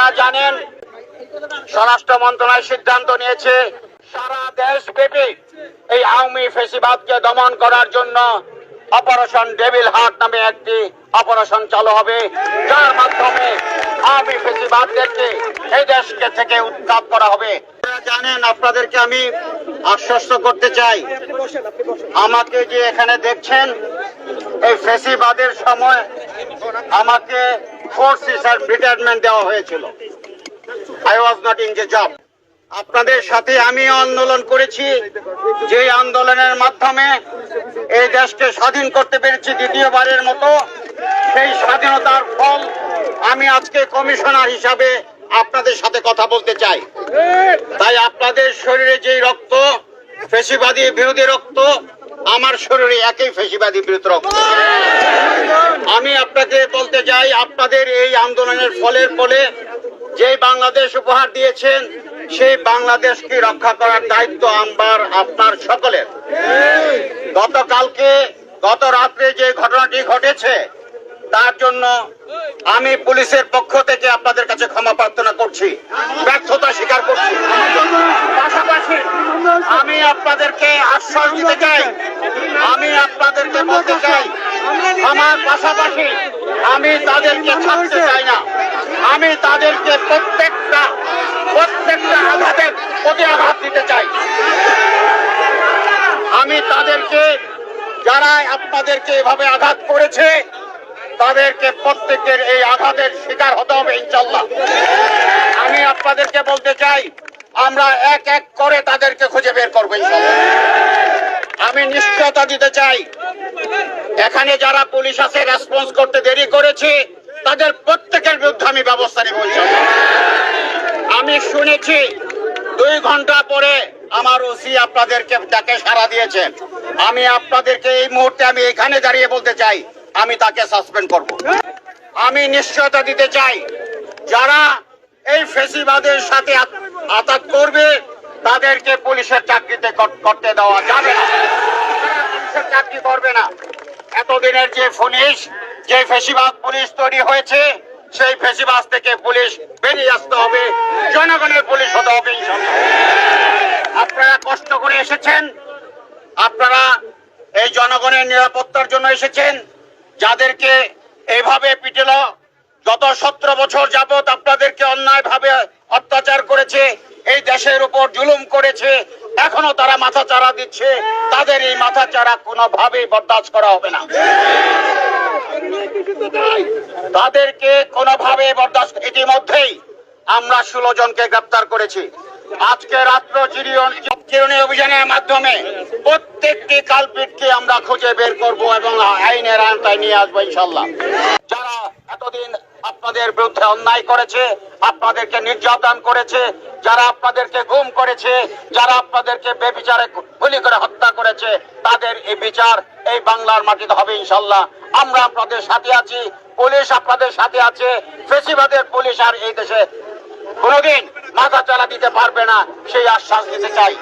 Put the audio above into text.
আপনারা জানেন স্বরাষ্ট্র মন্ত্রণালয় সিদ্ধান্ত নিয়েছে সারা দেশব্যাপী এই আওয়ামী ফ্যাসিবাদকে দমন করার জন্য অপারেশন ডেভিল হার্ট নামে একটি অপারেশন চালু হবে, যার মাধ্যমে আওয়ামী ফ্যাসিবাদদেরকে এই দেশকে থেকে উৎখাত করা হবে। আপনারা জানেন, আপনাদেরকে আমি আশ্বস্ত করতে চাই, আমাকে যে এখানে দেখছেন এই ফ্যাসিবাদের সময় আমাকে ফোর্সেস আর রিটায়ারমেন্ট দেওয়া হয়েছিল। I was not in the job. আপনাদের সাথে আমি আন্দোলন করেছি, যে আন্দোলনের মাধ্যমে এই দেশকে স্বাধীন করতে পেরেছি দ্বিতীয়বারের মতো। সেই স্বাধীনতার ফল আমি আজকে কমিশনার হিসাবে আপনাদের সাথে কথা বলতে চাই। তাই আপনাদের শরীরে যে রক্ত ফ্যাসিবাদী বিরোধী রক্ত, আমার শরীরে একই ফ্যাসিবাদী বিরোধী রক্ত। আমি আপনাকে বলতে চাই, আপনাদের এই আন্দোলনের ফলের ফলে যে বাংলাদেশ উপহার দিয়েছেন, সেই বাংলাদেশকে রক্ষা করার দায়িত্ব আমার আপনার সকলের। গত রাত্রে যে ঘটনাটি ঘটেছে তার জন্য আমি পুলিশের পক্ষ থেকে আপনাদের কাছে ক্ষমা প্রার্থনা করছি, ব্যর্থতা স্বীকার করছি। পাশাপাশি আমি আপনাদেরকে আশ্বাস দিতে চাই, আমি আপনাদেরকে বলতে চাই, আমার পাশাপাশি আমি তাদেরকে ছাড়তে চাই না। আমি তাদেরকে প্রত্যেকটা আঘাতের প্রতি আঘাত দিতে চাই। আমি তাদেরকে, যারা আপনাদেরকে এভাবে আঘাত করেছে, তাদেরকে প্রত্যেকের এই আঘাতের শিকার হতে হবে ইনশাআল্লাহ। আমি আপনাদেরকে বলতে চাই, আমরা এক এক করে তাদেরকে খুঁজে বের করবো ইনশাআল্লাহ। আমি নিশ্চয়তা দিতে চাই, এখানে যারা পুলিশ আছে রেসপন্স করতে দেরি করেছে, তাদের প্রত্যেকের বিরুদ্ধে আমি ব্যবস্থা নেব ইনশাআল্লাহ। আমি শুনেছি 2 ঘন্টা পরে আমার ওসি আপনাদেরকে ডাকে সাড়া দিয়েছেন। আমি আপনাদেরকে এই মুহূর্তে আমি এখানে দাঁড়িয়ে বলতে চাই, আমি তাকে সাসপেন্ড করব। আমি নিশ্চয়তা দিতে চাই, যারা এই ফ্যাসিবাদের সাথে আঘাত করবে তাদেরকে পুলিশের চাকরিতে করতে দেওয়া যাবে না, পুলিশের চাকরি করবে না। এতদিনের যে যে ফ্যাসিবাদ পুলিশ তৈরি হয়েছে, সেই ফ্যাসিবাদ থেকে পুলিশ বেরিয়ে আসতে হবে, জনগণের পুলিশ হতে হবে ইনশাআল্লাহ। আপনারা কষ্ট করে এসেছেন, আপনারা এই জনগণের নিরাপত্তার জন্য এসেছেন। যাদেরকে এইভাবে পিটেল, গত 17 বছর যাবত আপনাদেরকে অন্যায়ভাবে অত্যাচার করেছে, এই দেশের উপর জুলুম করেছে, এখনো তারা মাথাচাড়া দিচ্ছে, তাদের এই মাথাচাড়া কোনোভাবেই বরদাস্ত করা হবে না। তাদেরকে কোনোভাবে বরদাস্ত, ইতিমধ্যেই আমরা 16 জনকে গ্রেফতার করেছি। আজকে রাত্র চিরুনি অভিযানের মাধ্যমে প্রত্যেকটি কালপিটকে আমরা খুঁজে বের করব এবং আইনের আওতায় নিয়ে আসবো ইনশাআল্লাহ। যারা এতদিন আপনাদের বিরুদ্ধে অন্যায় করেছে, আপনাদেরকে নির্যাতন করেছে, যারা আপনাদেরকে গুম করেছে, যারা আপনাদেরকে বেবিচারে গুলি করে হত্যা করেছে, তাদের এই বিচার এই বাংলার মাটিতে হবে ইনশাআল্লাহ। আমরা আপনাদের সাথে আছি, পুলিশ আপনাদের সাথে আছে। ফ্যাসিবাদের পুলিশ আর এই দেশে কোনোদিন মাথা চালা দিতে পারবে না, সেই আশ্বাস দিতে চাই।